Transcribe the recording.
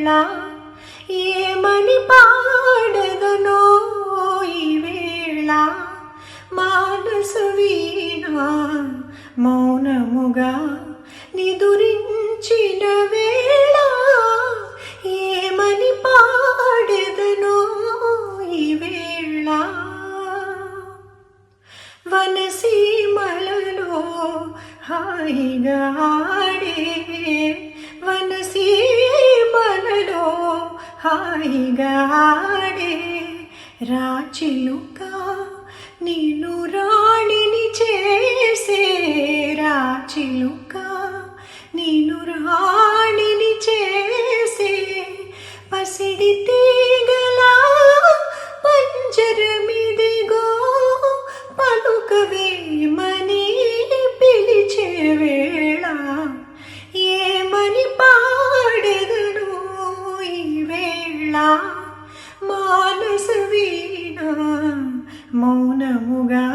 వేళ ఏమని పాడదనో ఈ వేళ మానసు వీణ మౌనముగా నిదురించిన వేళ ఏమని పాడదనో ఈ వేళ వనసీమలలో హాయిగా ఆడే వనసీమలలో హాయిగా ఆడే రాచిలుక నిన్ను రాణిని చేసే రాచిలుక నిన్ను రాణిని చేసే పసిడి తీగలా పంజరమిదిగో పలుకవేమని పిలిచే వేళ ఏమని పాడెదను ఈ వేళ మానస వీణ మౌనముగా